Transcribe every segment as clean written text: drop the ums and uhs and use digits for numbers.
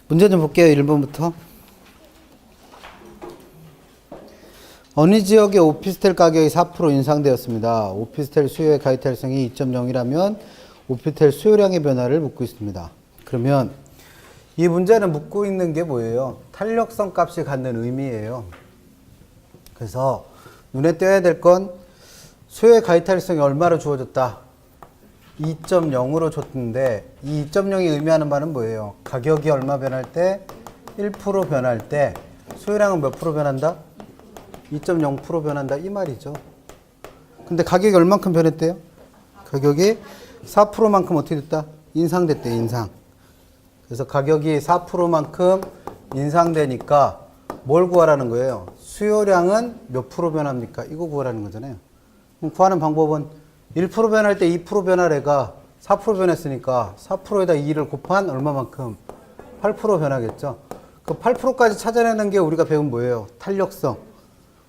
문제 좀 볼게요. 1번부터. 어느 지역의 오피스텔 가격이 4% 인상되었습니다. 오피스텔 수요의 가이탈성이 2.0이라면 오피스텔 수요량의 변화를 묻고 있습니다. 그러면 이 문제는 묻고 있는 게 뭐예요? 탄력성 값이 갖는 의미예요. 그래서 눈에 띄어야 될 건 수요의 가이탈성이 얼마로 주어졌다? 2.0으로 줬는데 이 2.0이 의미하는 바는 뭐예요? 가격이 얼마 변할 때? 1% 변할 때 수요량은 몇 프로 변한다? 2.0% 변한다 이 말이죠. 근데 가격이 얼만큼 변했대요? 가격이 4%만큼 어떻게 됐다? 인상됐대, 인상. 그래서 가격이 4%만큼 인상되니까 뭘 구하라는 거예요? 수요량은 몇 프로 변합니까? 이거 구하라는 거잖아요. 그럼 구하는 방법은 1% 변할 때 2% 변할 애가 4% 변했으니까 4%에다 2를 곱한 얼마만큼? 8% 변하겠죠. 그 8%까지 찾아내는 게 우리가 배운 뭐예요? 탄력성.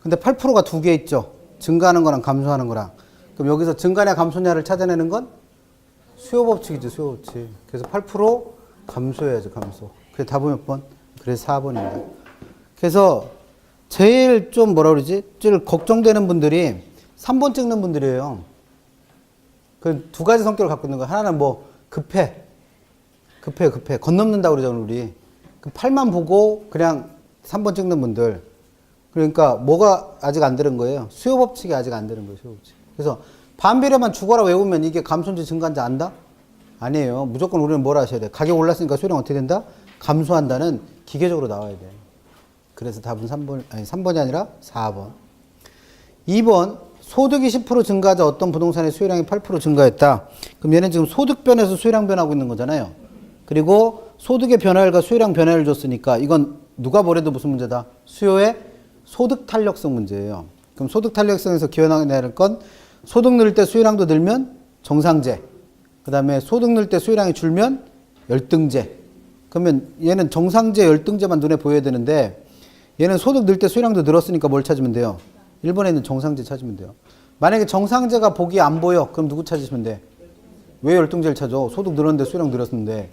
근데 8%가 두 개 있죠. 증가하는 거랑 감소하는 거랑. 그럼 여기서 증가냐 감소냐를 찾아내는 건 수요 법칙이죠, 수요 법칙. 그래서 8% 감소해야죠, 감소. 그게 답은 몇 번? 그래서 4번입니다. 그래서 제일 좀 뭐라 그러지? 제일 걱정되는 분들이 3번 찍는 분들이에요. 그 두 가지 성격을 갖고 있는 거예요. 하나는 뭐 급해. 건넘는다고 그러잖아요, 우리. 그 8만 보고 그냥 3번 찍는 분들. 그러니까 뭐가 아직 안 들은 거예요? 수요 법칙이 아직 안 들은 거예요, 수요 법칙. 그래서 반비례만 죽어라 외우면 이게 감소인지 증가인지 안다? 아니에요. 무조건 우리는 뭘 하셔야 돼? 가격 올랐으니까 수요량 어떻게 된다? 감소한다는 기계적으로 나와야 돼. 그래서 답은 3번, 아니 3번이 아니라 4번. 2번, 소득이 10% 증가하자 어떤 부동산의 수요량이 8% 증가했다. 그럼 얘는 지금 소득 변에서 수요량 변하고 있는 거잖아요. 그리고 소득의 변화율과 수요량 변화율 줬으니까 이건 누가 뭐래도 무슨 문제다? 수요의 소득 탄력성 문제예요. 그럼 소득 탄력성에서 기억해야 될 건 소득 늘 때 수요량도 늘면 정상제. 그 다음에 소득 늘 때 수요량이 줄면 열등제. 그러면 얘는 정상제, 열등제만 눈에 보여야 되는데 얘는 소득 늘 때 수요량도 늘었으니까 뭘 찾으면 돼요? 1번에 있는 정상제 찾으면 돼요. 만약에 정상제가 보기 안 보여. 그럼 누구 찾으시면 돼? 왜 열등제를 찾아? 소득 늘었는데 수요량 늘었는데.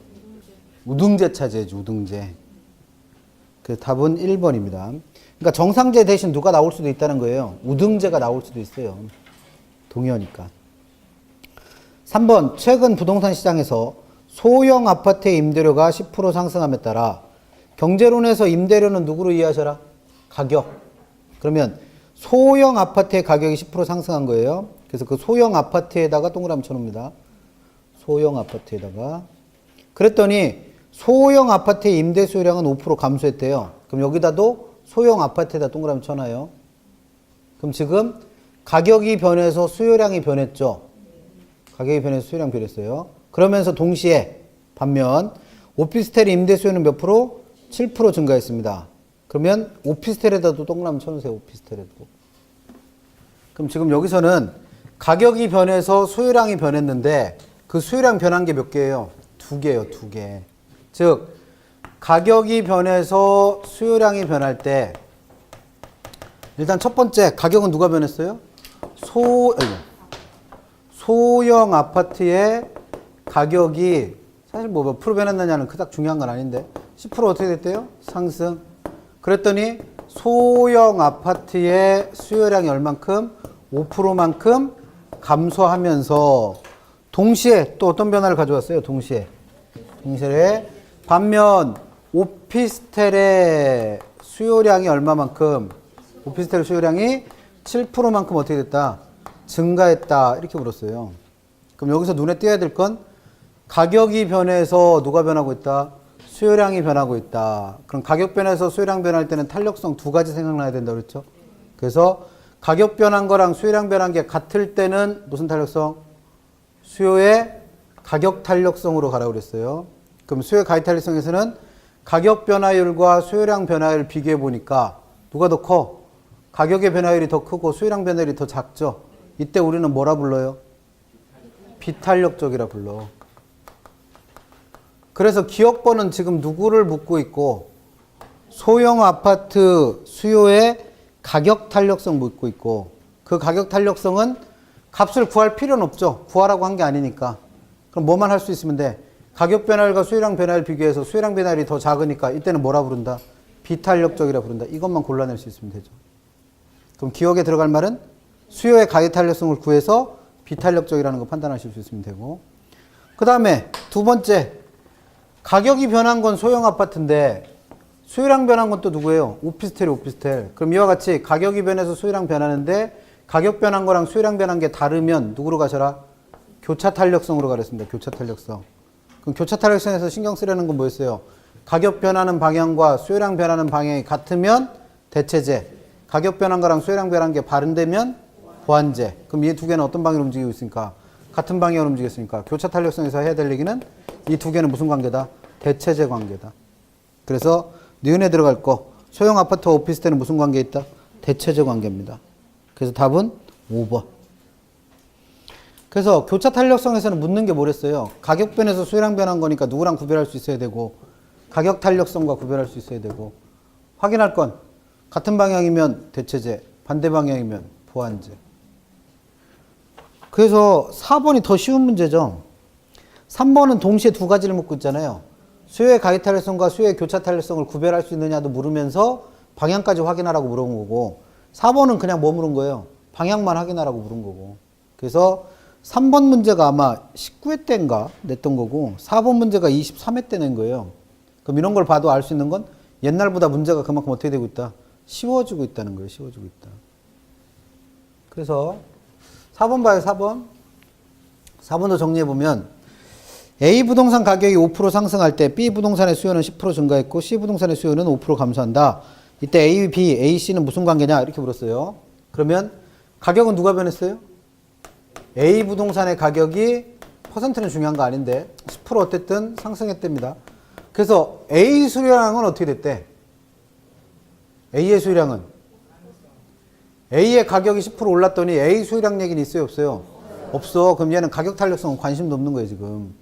우등제 찾아야지, 우등제. 그 답은 1번입니다. 그러니까 정상제 대신 누가 나올 수도 있다는 거예요. 우등제가 나올 수도 있어요. 동의어니까. 3번, 최근 부동산 시장에서 소형 아파트의 임대료가 10% 상승함에 따라 경제론에서 임대료는 누구로 이해하셔라? 가격. 그러면 소형 아파트의 가격이 10% 상승한 거예요. 그래서 그 소형 아파트에다가 동그라미 쳐놓습니다. 소형 아파트에다가. 그랬더니 소형 아파트의 임대 수요량은 5% 감소했대요. 그럼 여기다도 소형 아파트에다 동그라미 쳐놔요. 그럼 지금 가격이 변해서 수요량이 변했죠. 가격이 변해서 수요량 변했어요. 그러면서 동시에 반면 오피스텔 임대 수요는 몇 프로? 7% 증가했습니다. 그러면 오피스텔에다도 동그라미 쳐놓으세요. 오피스텔에도. 그럼 지금 여기서는 가격이 변해서 수요량이 변했는데 그 수요량 변한 게 몇 개예요? 두 개예요. 두 개. 즉 가격이 변해서 수요량이 변할 때 일단 첫 번째 가격은 누가 변했어요? 소형 아파트의 가격이 사실 뭐 몇 프로 변했느냐는 그닥 중요한 건 아닌데 10% 어떻게 됐대요? 상승. 그랬더니 소형 아파트의 수요량이 얼만큼? 5%만큼 감소하면서 동시에 또 어떤 변화를 가져왔어요? 동시에 반면 오피스텔의 수요량이 얼마만큼? 오피스텔 수요량이 7%만큼 어떻게 됐다? 증가했다. 이렇게 물었어요. 그럼 여기서 눈에 띄어야 될 건 가격이 변해서 누가 변하고 있다? 수요량이 변하고 있다. 그럼 가격 변해서 수요량 변할 때는 탄력성 두 가지 생각나야 된다 그랬죠? 그래서 가격 변한 거랑 수요량 변한 게 같을 때는 무슨 탄력성? 수요의 가격 탄력성으로 가라고 그랬어요. 그럼 수요의 가격 탄력성에서는 가격 변화율과 수요량 변화율 비교해 보니까 누가 더 커? 가격의 변화율이 더 크고 수요량 변화율이 더 작죠? 이때 우리는 뭐라 불러요? 비탄력적이라 불러. 그래서 기억번은 지금 누구를 묻고 있고 소형 아파트 수요의 가격 탄력성 묻고 있고 그 가격 탄력성은 값을 구할 필요는 없죠. 구하라고 한 게 아니니까. 그럼 뭐만 할 수 있으면 돼? 가격 변화율과 수요량 변화율 비교해서 수요량 변화율이 더 작으니까 이때는 뭐라 부른다? 비탄력적이라 부른다. 이것만 골라낼 수 있으면 되죠. 그럼 기억에 들어갈 말은 수요의 가격 탄력성을 구해서 비탄력적이라는 거 판단하실 수 있으면 되고, 그 다음에 두 번째, 가격이 변한 건 소형 아파트인데 수요량 변한 건 또 누구예요? 오피스텔이 오피스텔. 그럼 이와 같이 가격이 변해서 수요량 변하는데 가격 변한 거랑 수요량 변한 게 다르면 누구로 가셔라? 교차 탄력성으로 가랬습니다. 교차 탄력성. 그럼 교차 탄력성에서 신경 쓰려는 건 뭐였어요? 가격 변하는 방향과 수요량 변하는 방향이 같으면 대체제, 가격 변한 거랑 수요량 변한 게 발음되면 보완제. 그럼 이 두 개는 어떤 방향으로 움직이고 있으니까? 같은 방향으로 움직였으니까 교차 탄력성에서 해야 될 얘기는 이 두 개는 무슨 관계다? 대체제 관계다. 그래서 니은에 들어갈 거 소형 아파트와 오피스텔은 무슨 관계에 있다? 대체제 관계입니다. 그래서 답은 5번. 그래서 교차 탄력성에서는 묻는 게 뭐랬어요? 가격 변에서 수요량 변한 거니까 누구랑 구별할 수 있어야 되고, 가격 탄력성과 구별할 수 있어야 되고, 확인할 건 같은 방향이면 대체제, 반대 방향이면 보완제. 그래서 4번이 더 쉬운 문제죠. 3번은 동시에 두 가지를 묻고 있잖아요. 수요의 가격 탄력성과 수요의 교차 탄력성을 구별할 수 있느냐도 물으면서 방향까지 확인하라고 물은 거고, 4번은 그냥 뭐 물은 거예요? 방향만 확인하라고 물은 거고. 그래서 3번 문제가 아마 19회 때인가 냈던 거고, 4번 문제가 23회 때 낸 거예요. 그럼 이런 걸 봐도 알 수 있는 건 옛날보다 문제가 그만큼 어떻게 되고 있다? 쉬워지고 있다는 거예요. 쉬워지고 있다. 그래서 4번 봐요. 4번. 4번도 정리해보면 A 부동산 가격이 5% 상승할 때 B 부동산의 수요는 10% 증가했고 C 부동산의 수요는 5% 감소한다. 이때 A, B, A, C는 무슨 관계냐? 이렇게 물었어요. 그러면 가격은 누가 변했어요? A 부동산의 가격이 퍼센트는 중요한 거 아닌데 10% 어쨌든 상승했답니다. 그래서 A 수요량은 어떻게 됐대? A의 수요량은? A의 가격이 10% 올랐더니 A 수요량 얘기는 있어요? 없어요? 없어. 그럼 얘는 가격 탄력성은 관심도 없는 거예요, 지금.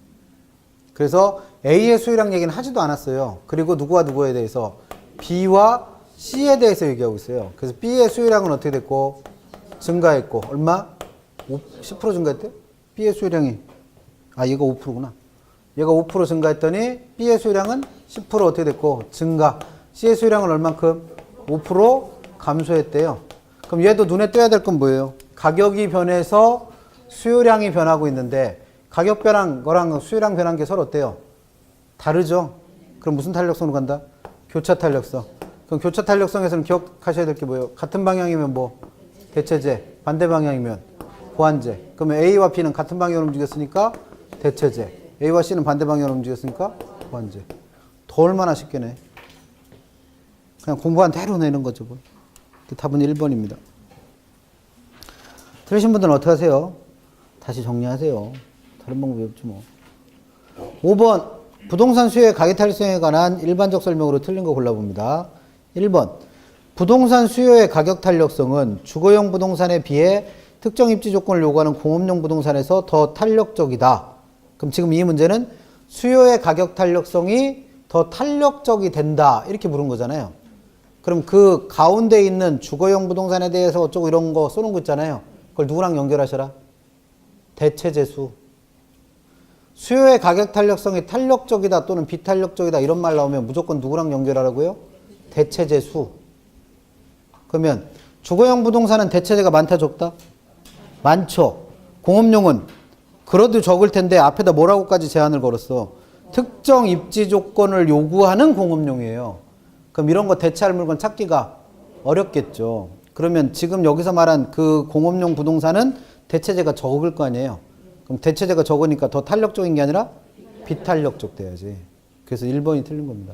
그래서 A의 수요량 얘기는 하지도 않았어요. 그리고 누구와 누구에 대해서? B와 C에 대해서 얘기하고 있어요. 그래서 B의 수요량은 어떻게 됐고? 증가했고. 얼마? 10% 증가했대? B의 수요량이. 아, 얘가 5%구나. 얘가 5% 증가했더니 B의 수요량은 10% 어떻게 됐고? 증가. C의 수요량은 얼만큼? 5% 감소했대요. 그럼 얘도 눈에 띄어야 될 건 뭐예요? 가격이 변해서 수요량이 변하고 있는데 가격 변한 거랑 수요량 변한 게 서로 어때요? 다르죠? 그럼 무슨 탄력성으로 간다? 교차 탄력성. 그럼 교차 탄력성에서는 기억하셔야 될 게 뭐예요? 같은 방향이면 뭐? 대체제. 반대 방향이면 보완제. 그러면 A와 B는 같은 방향으로 움직였으니까 대체제. A와 C는 반대 방향으로 움직였으니까 보완제. 더 얼마나 쉽게 내? 그냥 공부한 대로 내는 거죠. 뭐. 답은 1번입니다. 들으신 분들은 어떻게 하세요? 다시 정리하세요. 다른 방법이 없지 뭐. 5번 부동산 수요의 가격 탄력성에 관한 일반적 설명으로 틀린 거 골라봅니다. 1번 부동산 수요의 가격 탄력성은 주거용 부동산에 비해 특정 입지 조건을 요구하는 공업용 부동산에서 더 탄력적이다. 그럼 지금 이 문제는 수요의 가격 탄력성이 더 탄력적이 된다. 이렇게 물은 거잖아요. 그럼 그 가운데 있는 주거용 부동산에 대해서 어쩌고 이런 거 써놓은 거 있잖아요. 그걸 누구랑 연결하셔라? 대체재수. 수요의 가격 탄력성이 탄력적이다 또는 비탄력적이다 이런 말 나오면 무조건 누구랑 연결하라고요? 대체재수. 그러면 주거용 부동산은 대체재가 많다 적다? 많죠. 공업용은 그래도 적을 텐데 앞에다 뭐라고까지 제한을 걸었어? 특정 입지 조건을 요구하는 공업용이에요. 그럼 이런 거 대체할 물건 찾기가 어렵겠죠. 그러면 지금 여기서 말한 그 공업용 부동산은 대체재가 적을 거 아니에요. 그럼 대체재가 적으니까 더 탄력적인 게 아니라 비탄력적 돼야지. 그래서 1번이 틀린 겁니다.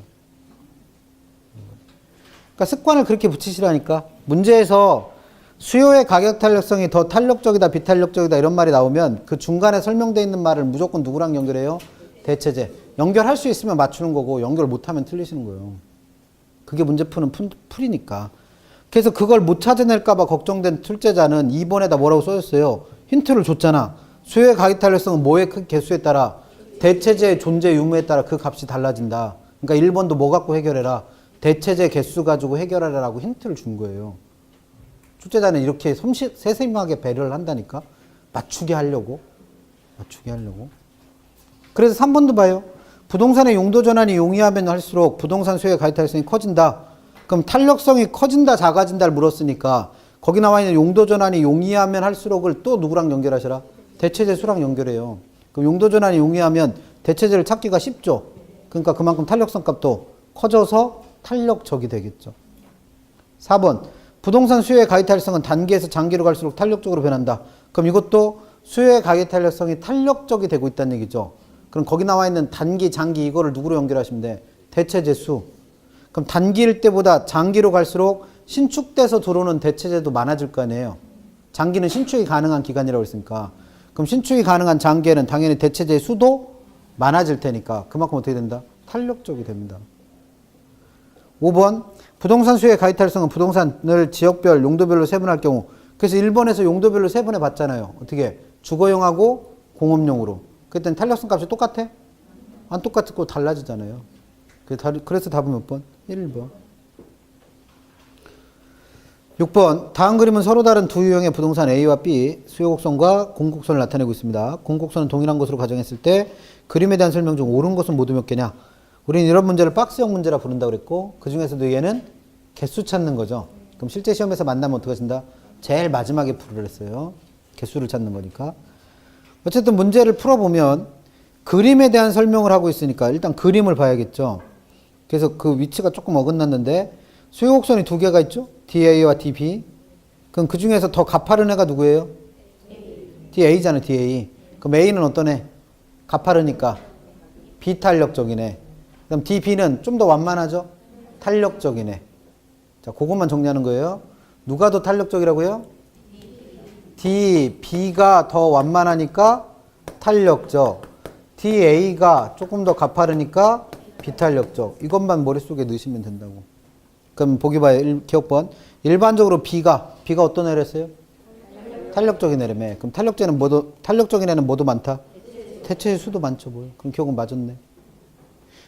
그러니까 습관을 그렇게 붙이시라니까. 문제에서 수요의 가격 탄력성이 더 탄력적이다, 비탄력적이다 이런 말이 나오면 그 중간에 설명되어 있는 말을 무조건 누구랑 연결해요? 대체재. 연결할 수 있으면 맞추는 거고 연결 못하면 틀리시는 거예요. 그게 문제 푸는 풀이니까. 그래서 그걸 못 찾아낼까 봐 걱정된 출제자는 2번에다 뭐라고 써줬어요? 힌트를 줬잖아. 수요의 가격 탄력성은 뭐의 개수에 따라? 대체재의 존재 유무에 따라 그 값이 달라진다. 그러니까 1번도 뭐 갖고 해결해라? 대체재 개수 가지고 해결하라고 힌트를 준 거예요. 출제자는 이렇게 세심하게 배려를 한다니까. 맞추게 하려고. 그래서 3번도 봐요. 부동산의 용도 전환이 용이하면 할수록 부동산 수요의 가입 탄력성이 커진다. 그럼 탄력성이 커진다, 작아진다를 물었으니까 거기 나와 있는 용도 전환이 용이하면 할수록을 또 누구랑 연결하셔라? 대체제 수랑 연결해요. 그럼 용도 전환이 용이하면 대체제를 찾기가 쉽죠. 그러니까 그만큼 탄력성 값도 커져서 탄력적이 되겠죠. 4번. 부동산 수요의 가입 탄력성은 단기에서 장기로 갈수록 탄력적으로 변한다. 그럼 이것도 수요의 가입 탄력성이 탄력적이 되고 있다는 얘기죠. 그럼 거기 나와 있는 단기, 장기 이거를 누구로 연결하시면 돼? 대체제 수. 그럼 단기일 때보다 장기로 갈수록 신축돼서 들어오는 대체제도 많아질 거 아니에요. 장기는 신축이 가능한 기간이라고 했으니까. 그럼 신축이 가능한 장기에는 당연히 대체제 수도 많아질 테니까 그만큼 어떻게 된다? 탄력적이 됩니다. 5번. 부동산 수요의 가입 탄력성은 부동산을 지역별, 용도별로 세분할 경우. 그래서 1번에서 용도별로 세분해 봤잖아요. 어떻게? 주거용하고 공업용으로. 그때는 탄력성 값이 똑같아? 안 똑같고 달라지잖아요. 그래서 답은 몇 번? 1번. 6번. 다음 그림은 서로 다른 두 유형의 부동산 A와 B, 수요 곡선과 공곡선을 나타내고 있습니다. 공곡선은 동일한 것으로 가정했을 때 그림에 대한 설명 중 옳은 것은 모두 몇 개냐? 우리는 이런 문제를 박스형 문제라 부른다고 그랬고 그 중에서도 얘는 개수 찾는 거죠. 그럼 실제 시험에서 만나면 어떻게 하신다? 제일 마지막에 풀으라 했어요. 개수를 찾는 거니까. 어쨌든 문제를 풀어보면 그림에 대한 설명을 하고 있으니까 일단 그림을 봐야겠죠. 그래서 그 위치가 조금 어긋났는데 수요 곡선이 두 개가 있죠. DA와 DB. 그럼 그 중에서 더 가파른 애가 누구예요? DA잖아요. DA. 그럼 A는 어떤 애? 가파르니까 비탄력적인 애. 그럼 DB는 좀 더 완만하죠? 탄력적인 애. 자, 그것만 정리하는 거예요. 누가 더 탄력적이라고요? DB가 더 완만하니까 탄력적. DA가 조금 더 가파르니까 비탄력적. 이것만 머릿속에 넣으시면 된다고. 그럼 보기 봐요. 기억번. 일반적으로 B가 어떤 애를 했어요? 탄력적인 애라며. 그럼 탄력적인 애는 뭐도 많다? 대체의 수도 많죠. 뭐. 그럼 기억은 맞았네.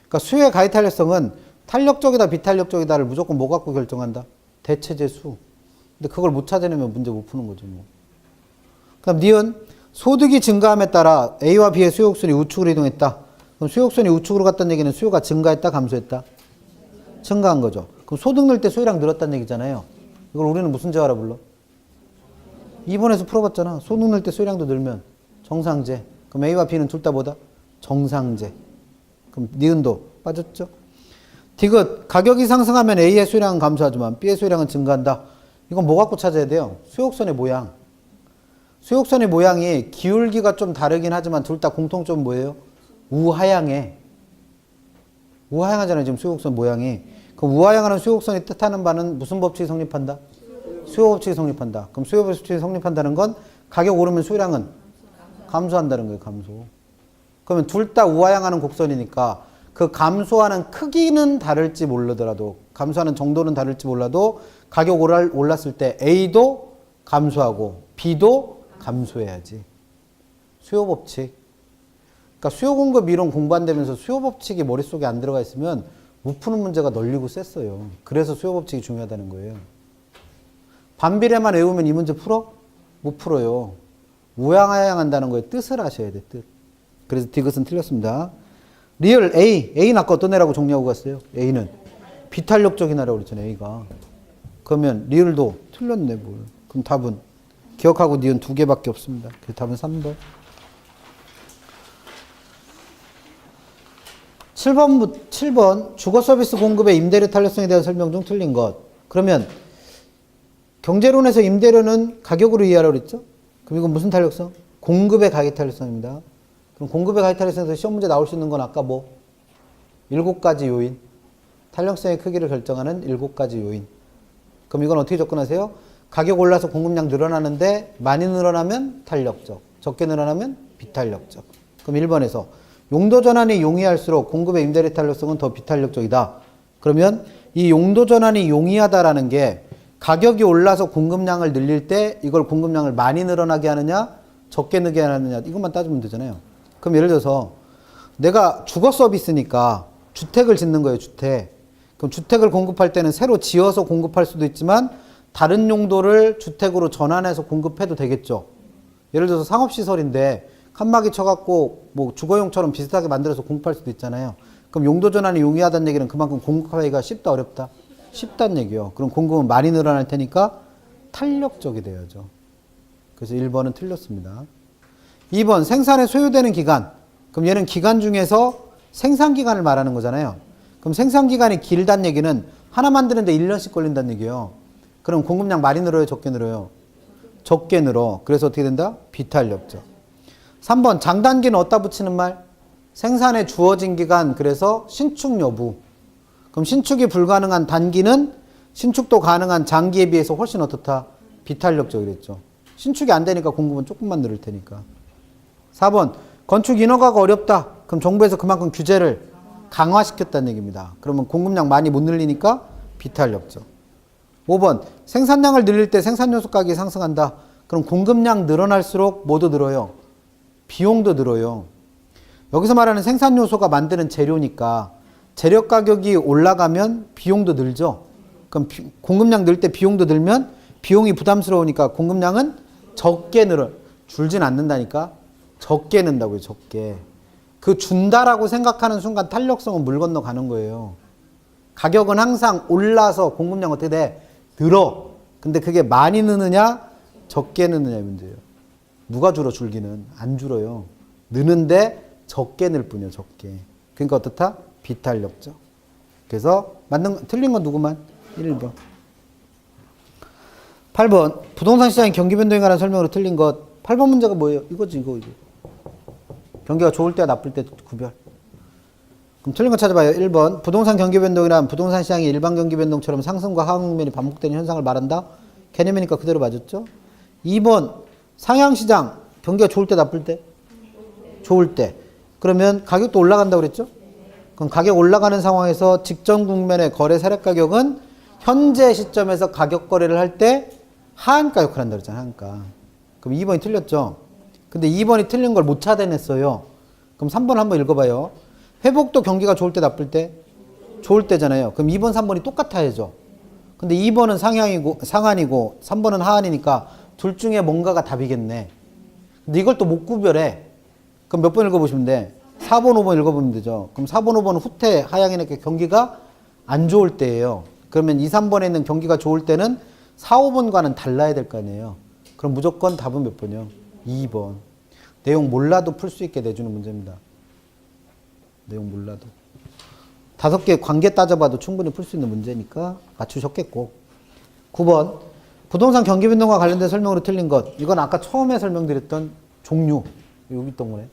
그러니까 수의 가입 탄력성은 탄력적이다 비탄력적이다를 무조건 뭐 갖고 결정한다? 대체제 수. 근데 그걸 못 찾아내면 문제 못 푸는 거죠. 뭐. 그럼 니은 소득이 증가함에 따라 A와 B의 수요 곡선이 우측으로 이동했다. 그럼 수요 곡선이 우측으로 갔다는 얘기는 수요가 증가했다 감소했다? 증가한 거죠. 그럼 소득 늘 때 수요량 늘었다는 얘기잖아요. 이걸 우리는 무슨 재화라 불러? 2번에서 풀어봤잖아. 소득 늘 때 수요량도 늘면 정상재. 그럼 A와 B는 둘 다 뭐다? 정상재. 그럼 니은도 빠졌죠? 디귿 가격이 상승하면 A의 수요량은 감소하지만 B의 수요량은 증가한다. 이건 뭐 갖고 찾아야 돼요? 수요곡선의 모양. 수요곡선의 모양이 기울기가 좀 다르긴 하지만 둘 다 공통점은 뭐예요? 우하향해. 우하향하잖아요. 지금 수요곡선 모양이. 그럼 우하향하는 수요곡선이 뜻하는 바는 무슨 법칙이 성립한다? 수요법칙이 성립한다. 그럼 수요법칙이 성립한다는 건 가격 오르면 수요량은 감소한다는 거예요. 감소. 그러면 둘 다 우하향하는 곡선이니까 그 감소하는 크기는 다를지 모르더라도 감소하는 정도는 다를지 몰라도 가격 올랐을 때 A도 감소하고 B도 감소해야지. 수요법칙. 그러니까 수요공급 이론 공부 안 되면서 수요법칙이 머릿속에 안 들어가 있으면 못 푸는 문제가 널리고 셌어요. 그래서 수요법칙이 중요하다는 거예요. 반비례만 외우면 이 문제 풀어? 못 풀어요. 우하향한다는 거에 뜻을 아셔야 돼. 뜻. 그래서 디귿은 틀렸습니다. 리얼 A. A는 아까 어떤 애라고 정리하고 갔어요? A는 비탄력적인 애라고 그랬잖아요. A가. 그러면 리얼도 틀렸네. 뭘. 그럼 답은 기억하고 니은 두 개밖에 없습니다. 그 답은 3번. 7번 주거서비스 공급의 임대료 탄력성에 대한 설명 중 틀린 것. 그러면 경제론에서 임대료는 가격으로 이해하라고 그랬죠? 그럼 이건 무슨 탄력성? 공급의 가격 탄력성입니다. 그럼 공급의 가격 탄력성에서 시험 문제 나올 수 있는 건 아까 뭐? 7가지 요인. 탄력성의 크기를 결정하는 7가지 요인. 그럼 이건 어떻게 접근하세요? 가격 올라서 공급량 늘어나는데 많이 늘어나면 탄력적, 적게 늘어나면 비탄력적. 그럼 1번에서 용도 전환이 용이할수록 공급의 임대료 탄력성은 더 비탄력적이다. 그러면 이 용도 전환이 용이하다라는 게 가격이 올라서 공급량을 늘릴 때 이걸 공급량을 많이 늘어나게 하느냐 적게 늘게 하느냐 이것만 따지면 되잖아요. 그럼 예를 들어서 내가 주거 서비스니까 주택을 짓는 거예요. 주택. 그럼 주택을 공급할 때는 새로 지어서 공급할 수도 있지만 다른 용도를 주택으로 전환해서 공급해도 되겠죠. 예를 들어서 상업시설인데 칸막이 쳐갖고 뭐 주거용처럼 비슷하게 만들어서 공급할 수도 있잖아요. 그럼 용도 전환이 용이하다는 얘기는 그만큼 공급하기가 쉽다 어렵다? 쉽다는 얘기요. 그럼 공급은 많이 늘어날 테니까 탄력적이 되어야죠. 그래서 1번은 틀렸습니다. 2번 생산에 소요되는 기간. 그럼 얘는 기간 중에서 생산기간을 말하는 거잖아요. 그럼 생산기간이 길다는 얘기는 하나 만드는데 1년씩 걸린다는 얘기예요. 그럼 공급량 많이 늘어요? 적게 늘어요? 적게 늘어. 그래서 어떻게 된다? 비탄력적. 3번 장단기는 어디다 붙이는 말? 생산에 주어진 기간, 그래서 신축 여부. 그럼 신축이 불가능한 단기는 신축도 가능한 장기에 비해서 훨씬 어떻다? 비탄력적이랬죠. 신축이 안 되니까 공급은 조금만 늘을 테니까. 4번 건축 인허가가 어렵다. 그럼 정부에서 그만큼 규제를 강화시켰다는 얘기입니다. 그러면 공급량 많이 못 늘리니까 비탄력적. 5번 생산량을 늘릴 때 생산요소 가격이 상승한다. 그럼 공급량 늘어날수록 뭐도 늘어요? 비용도 늘어요. 여기서 말하는 생산요소가 만드는 재료니까 재료 가격이 올라가면 비용도 늘죠. 그럼 공급량 늘 때 비용도 늘면 비용이 부담스러우니까 공급량은 적게 늘어. 줄진 않는다니까. 적게 는다고요. 적게. 그 준다라고 생각하는 순간 탄력성은 물 건너 가는 거예요. 가격은 항상 올라서 공급량 어떻게 돼? 늘어. 근데 그게 많이 느느냐 적게 느느냐의 문제예요. 누가 줄어? 줄기는 안 줄어요. 느는데 적게 늘 뿐이에요. 적게. 그러니까 어떻다? 비탄력적. 그래서 틀린 건 누구만? 1번. 8번 부동산 시장의 경기 변동에 관한 설명으로 틀린 것. 8번 문제가 뭐예요? 이거지 이거. 경기가 좋을 때와 나쁠 때 구별. 그럼 틀린 거 찾아봐요. 1번 부동산 경기 변동이란 부동산 시장의 일반 경기 변동처럼 상승과 하락 국면이 반복되는 현상을 말한다. 개념이니까 그대로 맞았죠. 2번 상향시장 경기가 좋을 때 나쁠 때? 좋을 때. 그러면 가격도 올라간다고 그랬죠. 그럼 가격 올라가는 상황에서 직전 국면의 거래 세력 가격은 현재 시점에서 가격 거래를 할 때 하한가 역할을 한다고 그랬잖아요. 하한가. 그럼 2번이 틀렸죠. 근데 2번이 틀린 걸 못 찾아냈어요. 그럼 3번 한번 읽어봐요. 회복도 경기가 좋을 때 나쁠 때? 좋을 때잖아요. 그럼 2번, 3번이 똑같아야죠. 근데 2번은 상한이고 3번은 하한이니까 둘 중에 뭔가가 답이겠네. 근데 이걸 또 못 구별해. 그럼 몇 번 읽어보시면 돼? 4번, 5번 읽어보면 되죠. 그럼 4번, 5번은 후퇴, 하향이니까 경기가 안 좋을 때예요. 그러면 2, 3번에 있는 경기가 좋을 때는 4, 5번과는 달라야 될 거 아니에요. 그럼 무조건 답은 몇 번이요? 2번. 내용 몰라도 풀 수 있게 내주는 문제입니다. 내용 몰라도. 5개 관계 따져봐도 충분히 풀 수 있는 문제니까 맞추셨겠고. 9번. 부동산 경기 변동과 관련된 설명으로 틀린 것. 이건 아까 처음에 설명드렸던 종류. 여기 있던 거네.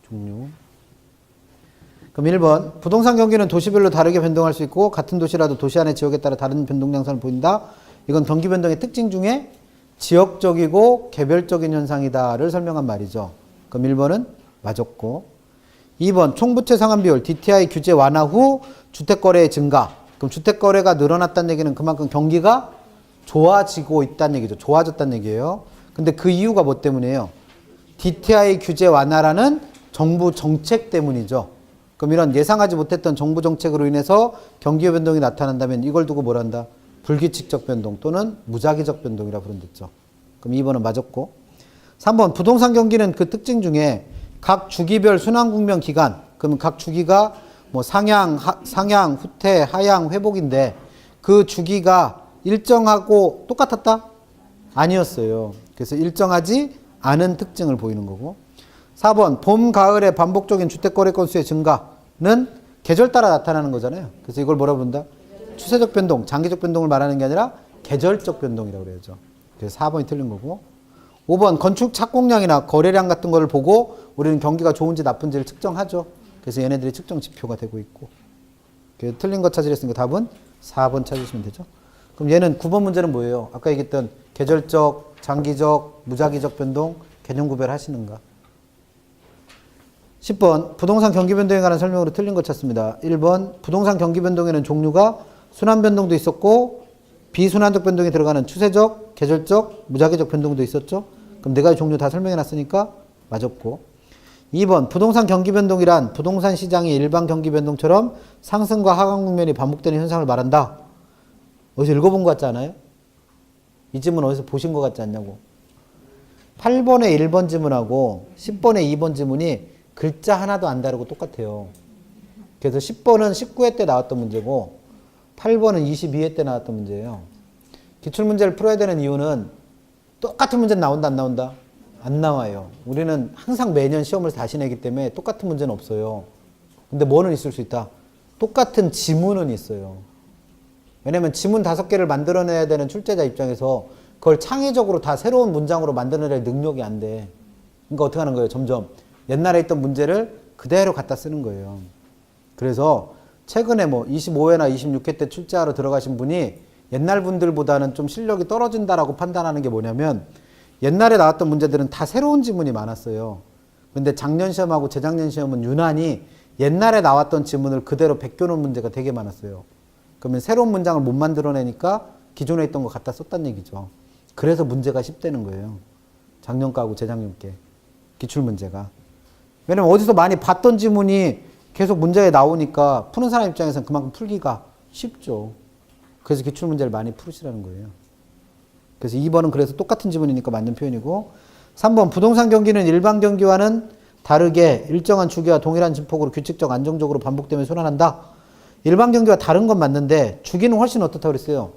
종류. 그럼 1번. 부동산 경기는 도시별로 다르게 변동할 수 있고 같은 도시라도 도시 안의 지역에 따라 다른 변동 양상을 보인다. 이건 경기 변동의 특징 중에 지역적이고 개별적인 현상이다를 설명한 말이죠. 그럼 1번은 맞았고. 2번 총부채 상환 비율 DTI 규제 완화 후 주택거래의 증가. 그럼 주택거래가 늘어났다는 얘기는 그만큼 경기가 좋아지고 있다는 얘기죠. 좋아졌다는 얘기예요. 근데 그 이유가 뭐 때문이에요? DTI 규제 완화라는 정부 정책 때문이죠. 그럼 이런 예상하지 못했던 정부 정책으로 인해서 경기 변동이 나타난다면 이걸 두고 뭘 한다? 불규칙적 변동 또는 무작위적 변동이라 부른댔죠. 그럼 2번은 맞았고. 3번 부동산 경기는 그 특징 중에 각 주기별 순환 국면 기간. 그러면 각 주기가 뭐 상향, 후퇴, 하향, 회복인데 그 주기가 일정하고 똑같았다? 아니었어요. 그래서 일정하지 않은 특징을 보이는 거고. 4번 봄, 가을에 반복적인 주택거래 건수의 증가는 계절 따라 나타나는 거잖아요. 그래서 이걸 뭐라 부른다? 추세적 변동, 장기적 변동을 말하는 게 아니라 계절적 변동이라고 그래야죠. 그래서 4번이 틀린 거고. 5번 건축 착공량이나 거래량 같은 거를 보고 우리는 경기가 좋은지 나쁜지를 측정하죠. 그래서 얘네들이 측정 지표가 되고 있고. 틀린 거 찾으셨으니까 답은 4번 찾으시면 되죠. 그럼 얘는 9번 문제는 뭐예요? 아까 얘기했던 계절적, 장기적, 무작위적 변동 개념 구별하시는가? 10번 부동산 경기 변동에 관한 설명으로 틀린 것 찾습니다. 1번 부동산 경기 변동에는 종류가 순환 변동도 있었고 비순환적 변동이 들어가는 추세적, 계절적, 무작위적 변동도 있었죠. 그럼 4가지 종류 다 설명해 놨으니까 맞았고. 2번 부동산 경기 변동이란 부동산 시장의 일반 경기 변동처럼 상승과 하강 국면이 반복되는 현상을 말한다. 어디서 읽어본 것 같지 않아요? 이 질문 어디서 보신 것 같지 않냐고. 8번의 1번 지문하고 10번의 2번 지문이 글자 하나도 안 다르고 똑같아요. 그래서 10번은 19회 때 나왔던 문제고 8번은 22회 때 나왔던 문제예요. 기출문제를 풀어야 되는 이유는 똑같은 문제는 나온다 안 나온다? 안 나와요. 우리는 항상 매년 시험을 다시 내기 때문에 똑같은 문제는 없어요. 근데 뭐는 있을 수 있다? 똑같은 지문은 있어요. 왜냐면 지문 5개를 만들어내야 되는 출제자 입장에서 그걸 창의적으로 다 새로운 문장으로 만들어낼 능력이 안 돼. 그러니까 어떻게 하는 거예요? 점점 옛날에 있던 문제를 그대로 갖다 쓰는 거예요. 그래서 최근에 뭐 25회나 26회 때 출제하러 들어가신 분이 옛날 분들보다는 좀 실력이 떨어진다라고 판단하는 게 뭐냐면 옛날에 나왔던 문제들은 다 새로운 지문이 많았어요. 근데 작년 시험하고 재작년 시험은 유난히 옛날에 나왔던 지문을 그대로 베껴놓은 문제가 되게 많았어요. 그러면 새로운 문장을 못 만들어내니까 기존에 있던 거 갖다 썼단 얘기죠. 그래서 문제가 쉽다는 거예요. 작년 거하고 재작년 게. 기출문제가. 왜냐면 어디서 많이 봤던 지문이 계속 문제에 나오니까 푸는 사람 입장에서는 그만큼 풀기가 쉽죠. 그래서 기출문제를 많이 풀으시라는 거예요. 그래서 2번은 그래서 똑같은 지문이니까 맞는 표현이고 3번 부동산 경기는 일반 경기와는 다르게 일정한 주기와 동일한 진폭으로 규칙적 안정적으로 반복되며 순환한다. 일반 경기와 다른 건 맞는데 주기는 훨씬 어떻다고 그랬어요?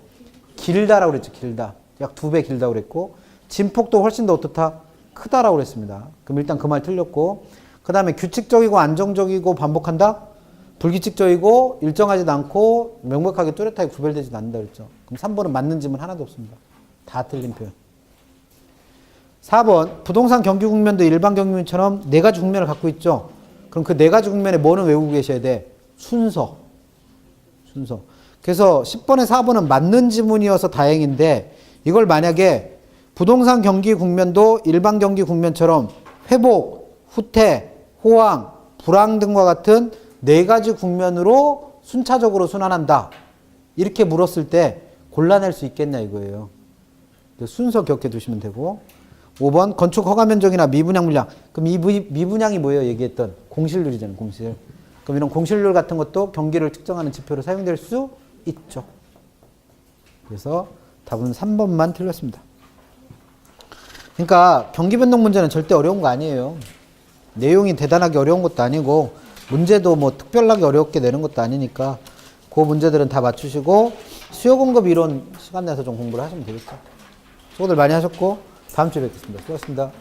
길다라고 그랬죠. 길다. 약 2배 길다고 그랬고 진폭도 훨씬 더 어떻다? 크다라고 그랬습니다. 그럼 일단 그 말 틀렸고 그 다음에 규칙적이고 안정적이고 반복한다? 불규칙적이고 일정하지도 않고 명백하게 뚜렷하게 구별되지도 않는다 그랬죠. 그럼 3번은 맞는 지문 하나도 없습니다. 다 틀린 표현. 4번 부동산 경기 국면도 일반 경기국면처럼 4가지 국면을 갖고 있죠. 그럼 그 4가지 국면에 뭐는 외우고 계셔야 돼? 순서. 그래서 10번에 4번은 맞는 지문이어서 다행인데 이걸 만약에 부동산 경기 국면도 일반 경기 국면처럼 회복, 후퇴, 호황, 불황 등과 같은 4가지 국면으로 순차적으로 순환한다. 이렇게 물었을 때 골라낼 수 있겠냐 이거예요. 순서 기억해 두시면 되고 5번 건축 허가 면적이나 미분양 물량. 그럼 이 미분양이 뭐예요? 얘기했던 공실률이잖아요. 공실. 그럼 이런 공실률 같은 것도 경기를 측정하는 지표로 사용될 수 있죠. 그래서 답은 3번만 틀렸습니다. 그러니까 경기 변동 문제는 절대 어려운 거 아니에요. 내용이 대단하게 어려운 것도 아니고 문제도 뭐 특별하게 어렵게 내는 것도 아니니까 그 문제들은 다 맞추시고 수요 공급 이론 시간 내서 좀 공부를 하시면 되겠죠. 수고들 많이 하셨고 다음 주에 뵙겠습니다. 수고하셨습니다.